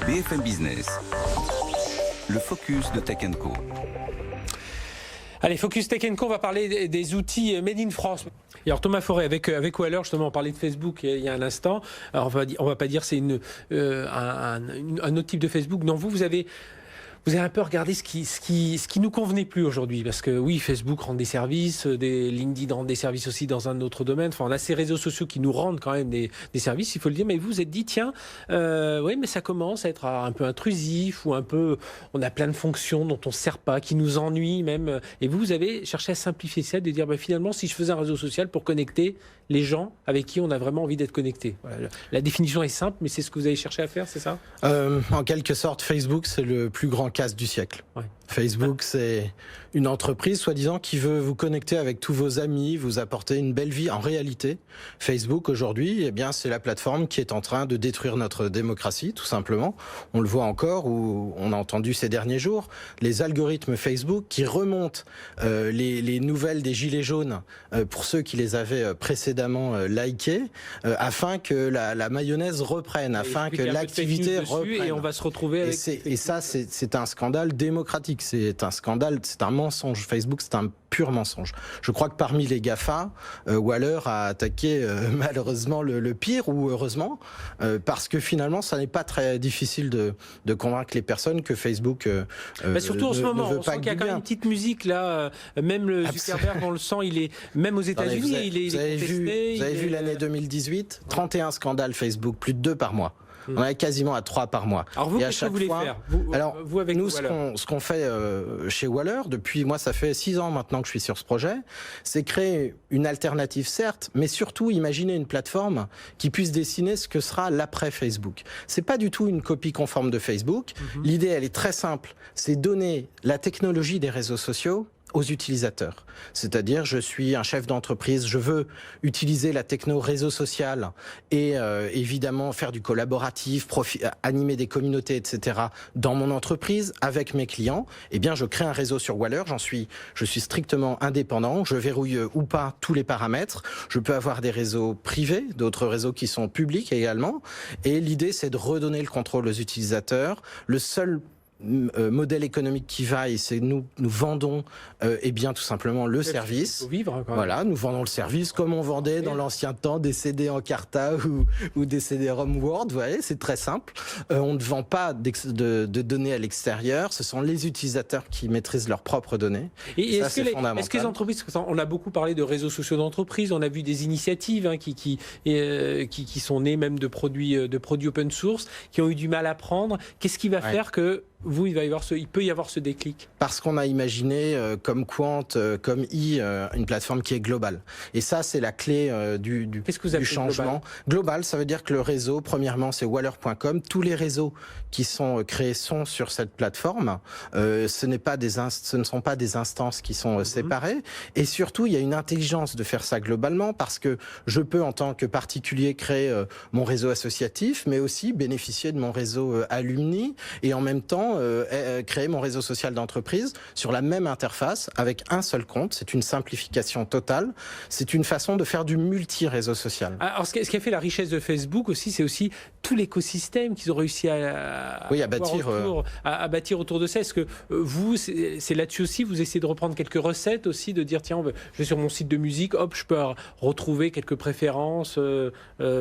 BFM Business, le focus de Tech & Co. Allez, Focus Tech & Co, on va parler des outils Made in France. Et alors Thomas Forêt, avec Waller, justement, on parlait de Facebook il y a un instant. Alors on va pas dire c'est un autre type de Facebook. Non, vous avez un peu regardé ce qui nous convenait plus aujourd'hui. Parce que oui, Facebook rend des services, des LinkedIn rend des services aussi dans un autre domaine. Enfin, on a ces réseaux sociaux qui nous rendent quand même des services, il faut le dire. Mais vous vous êtes dit, tiens, oui, mais ça commence à être un peu intrusif ou un peu... On a plein de fonctions dont on ne se sert pas, qui nous ennuient même. Et vous avez cherché à simplifier ça, de dire, finalement, si je faisais un réseau social pour connecter les gens avec qui on a vraiment envie d'être connecté. Voilà. La définition est simple, mais c'est ce que vous avez cherché à faire, c'est ça ? En quelque sorte, Facebook, c'est le plus grand casse du siècle. Ouais. Facebook, c'est une entreprise, soi-disant, qui veut vous connecter avec tous vos amis, vous apporter une belle vie. En réalité, Facebook, aujourd'hui, c'est la plateforme qui est en train de détruire notre démocratie, tout simplement. On le voit encore, où on a entendu ces derniers jours, les algorithmes Facebook qui remontent les nouvelles des Gilets jaunes pour ceux qui les avaient précédemment likés, afin que la mayonnaise reprenne, afin que l'activité reprenne. Et on va se retrouver avec... Et ça, c'est un scandale démocratique. C'est un scandale, c'est un mensonge. Facebook, c'est un pur mensonge. Je crois que parmi les GAFA, Waller a attaqué malheureusement le pire, ou heureusement, parce que finalement, ça n'est pas très difficile de convaincre les personnes que Facebook surtout en ce moment, on sent qu'il y a quand même une petite musique là, même le Zuckerberg, on le sent, il est, même aux États-Unis, il est contesté. Vous avez vu l'année 2018, 31 scandales Facebook, plus de 2 par mois. On est quasiment à 3 par mois. Alors vous, qu'est-ce que vous voulez faire vous avec nous, ce qu'on fait chez Waller, depuis, moi, ça fait 6 ans maintenant que je suis sur ce projet, c'est créer une alternative, certes, mais surtout imaginer une plateforme qui puisse dessiner ce que sera l'après Facebook. C'est pas du tout une copie conforme de Facebook. L'idée, elle est très simple. C'est donner la technologie des réseaux sociaux aux utilisateurs. C'est-à-dire, je suis un chef d'entreprise, je veux utiliser la techno réseau social et évidemment faire du collaboratif, animer des communautés, etc. dans mon entreprise avec mes clients. Je crée un réseau sur Waller, je suis strictement indépendant, je verrouille ou pas tous les paramètres. Je peux avoir des réseaux privés, d'autres réseaux qui sont publics également. Et l'idée, c'est de redonner le contrôle aux utilisateurs. Le seul modèle économique qui vaille, c'est nous vendons tout simplement le service. Faut vivre, quand même. Voilà, nous vendons le service comme on vendait dans l'ancien temps des CD en Carta ou des CD-ROM Word. Vous voyez, c'est très simple. On ne vend pas de données à l'extérieur. Ce sont les utilisateurs qui maîtrisent leurs propres données. Et ça, c'est fondamental. Est-ce que les entreprises, on a beaucoup parlé de réseaux sociaux d'entreprise, on a vu des initiatives qui sont nées même de produits open source, qui ont eu du mal à prendre. Qu'est-ce qui va faire que il peut y avoir ce déclic? Parce qu'on a imaginé, comme Quant, comme une plateforme qui est globale. Et ça, c'est la clé du changement. Global, ça veut dire que le réseau, premièrement, c'est waller.com. Tous les réseaux qui sont créés sont sur cette plateforme. Ce ne sont pas des instances qui sont séparées. Et surtout, il y a une intelligence de faire ça globalement, parce que je peux, en tant que particulier, créer mon réseau associatif, mais aussi bénéficier de mon réseau alumni, et en même temps, créer mon réseau social d'entreprise sur la même interface avec un seul compte. C'est une simplification totale. C'est une façon de faire du multi-réseau social. Alors, ce qui a fait la richesse de Facebook aussi, c'est aussi tout l'écosystème qu'ils ont réussi à bâtir autour de ça. Est-ce que vous, c'est là-dessus aussi, vous essayez de reprendre quelques recettes aussi, de dire, tiens, je vais sur mon site de musique, hop, je peux retrouver quelques préférences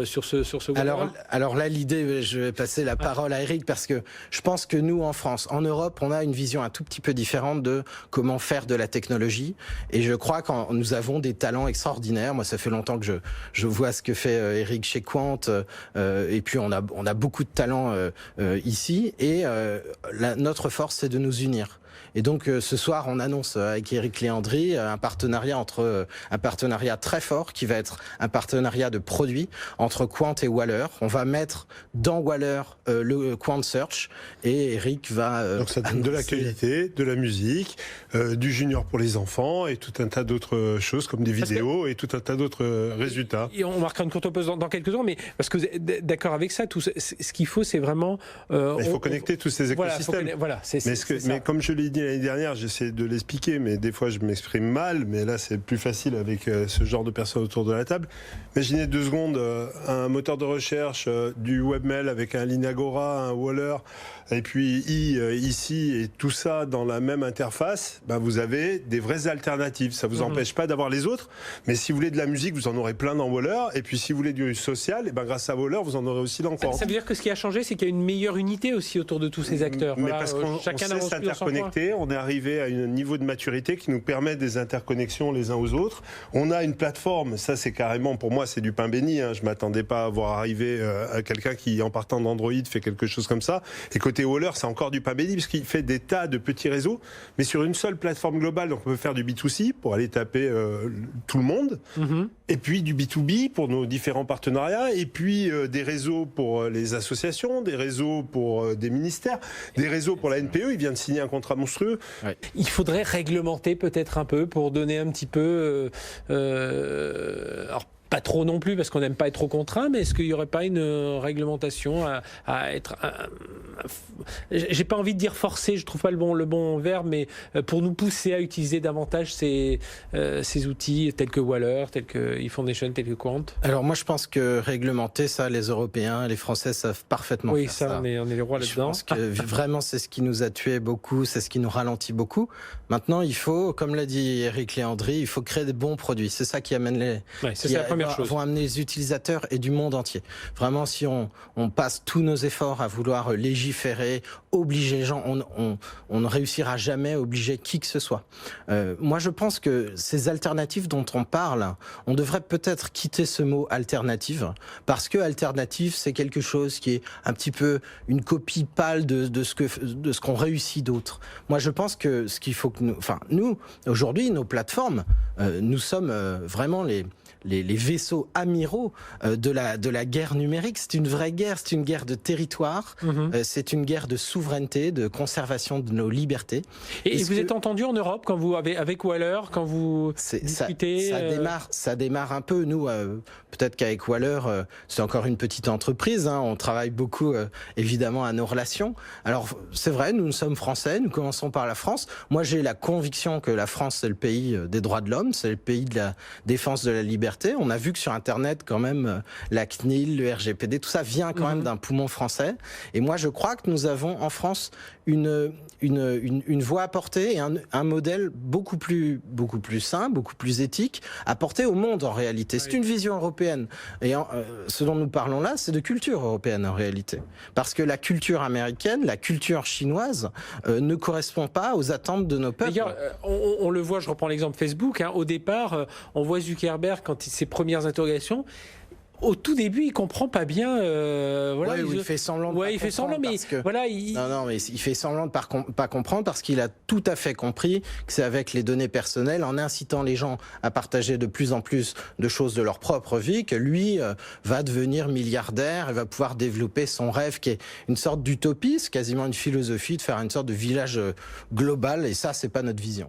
sur ce web. Alors là, l'idée, je vais passer la parole à Eric, parce que je pense que nous, en France, en Europe, on a une vision un tout petit peu différente de comment faire de la technologie. Et je crois que nous avons des talents extraordinaires. Moi, ça fait longtemps que je vois ce que fait Eric chez Quant. Et puis, on a beaucoup de talents ici. Et notre force, c'est de nous unir. Et donc ce soir, on annonce avec Eric Léandri un partenariat très fort qui va être un partenariat de produits entre Quant et Waller. On va mettre dans Waller le Quant Search, et Eric va... Donc ça donne de la qualité, de la musique, du junior pour les enfants et tout un tas d'autres choses comme des vidéos et tout un tas d'autres résultats. Et on marquera une courte pause dans quelques jours, mais parce que vous êtes d'accord avec ça, ce qu'il faut, c'est vraiment... il faut connecter tous ces écosystèmes. Voilà, mais comme je l'ai dit l'année dernière, j'essaie de l'expliquer, mais des fois je m'exprime mal, mais là c'est plus facile avec ce genre de personnes autour de la table. Imaginez 2 secondes un moteur de recherche, du webmail avec un Linagora, un Waller, et puis ici, et tout ça dans la même interface, ben vous avez des vraies alternatives. Ça ne vous empêche pas d'avoir les autres, mais si vous voulez de la musique, vous en aurez plein dans Waller, et puis si vous voulez du social, et ben grâce à Waller, vous en aurez aussi dans Quant. Ça veut dire que ce qui a changé, c'est qu'il y a une meilleure unité aussi autour de tous ces acteurs. Mais voilà, parce qu'on chacun sait avance plus dans son coin. s'interconnecter, on est arrivé à un niveau de maturité qui nous permet des interconnexions les uns aux autres. On a une plateforme, ça c'est carrément, pour moi c'est du pain béni, hein. Je ne m'attendais pas à voir arriver à quelqu'un qui en partant d'Android fait quelque chose comme ça. Et côté Waller, c'est encore du pain béni parce qu'il fait des tas de petits réseaux, mais sur une seule plateforme globale. Donc on peut faire du B2C pour aller taper tout le monde, et puis du B2B pour nos différents partenariats, et puis des réseaux pour les associations, des réseaux pour des ministères, des réseaux pour la NPE. Il vient de signer un contrat monstrueux. Ouais. Il faudrait réglementer peut-être un peu pour donner un petit peu... alors, pas trop non plus parce qu'on n'aime pas être trop contraint, mais est-ce qu'il n'y aurait pas une réglementation à être... j'ai pas envie de dire forcé, je trouve pas le bon verbe, mais pour nous pousser à utiliser davantage ces outils tels que Waller, tels que eFoundation, tels que Quant. Alors moi je pense que réglementer ça, les Européens, les Français savent parfaitement Oui, faire ça. on est les rois Je là-dedans. pense que vraiment c'est ce qui nous a tués beaucoup, c'est ce qui nous ralentit beaucoup. Maintenant il faut, comme l'a dit Eric Léandri, il faut créer des bons produits. C'est ça qui amène les... Ouais, ça, c'est la première chose. Vont amener les utilisateurs et du monde entier. Vraiment, si on passe tous nos efforts à vouloir légiférer, obliger les gens, on ne réussira jamais à obliger qui que ce soit. Moi, je pense que ces alternatives dont on parle, on devrait peut-être quitter ce mot alternative, parce que alternative, c'est quelque chose qui est un petit peu une copie pâle de ce qu'ont réussi d'autres. Moi, je pense que ce qu'il faut que nous, aujourd'hui, nos plateformes, nous sommes vraiment les vaisseaux amiraux de la guerre numérique. C'est une vraie guerre, c'est une guerre de territoire, c'est une guerre de souveraineté, de conservation de nos libertés. Et vous êtes entendu en Europe quand vous avec Waller, quand vous discutez ça démarre un peu. Nous, peut-être qu'avec Waller, c'est encore une petite entreprise. Hein, on travaille beaucoup, évidemment, à nos relations. Alors, c'est vrai, nous sommes français, nous commençons par la France. Moi, j'ai la conviction que la France, c'est le pays des droits de l'homme, c'est le pays de la défense de la liberté. On a vu que sur Internet, quand même, la CNIL, le RGPD, tout ça vient quand même d'un poumon français. Et moi, je crois que nous avons en France une voie à porter et un modèle beaucoup plus sain, beaucoup plus éthique à porter au monde en réalité. C'est une vision européenne. Et ce dont nous parlons là, c'est de culture européenne en réalité. Parce que la culture américaine, la culture chinoise ne correspond pas aux attentes de nos peuples. D'ailleurs, on le voit, je reprends l'exemple Facebook, hein, au départ, on voit Zuckerberg quand ses premières interrogations. Au tout début, il comprend pas bien. Voilà, il fait semblant de pas il fait semblant, mais que... voilà. Non, mais il fait semblant de pas comprendre parce qu'il a tout à fait compris que c'est avec les données personnelles, en incitant les gens à partager de plus en plus de choses de leur propre vie, que lui va devenir milliardaire et va pouvoir développer son rêve qui est une sorte d'utopie, c'est quasiment une philosophie de faire une sorte de village global. Et ça, c'est pas notre vision.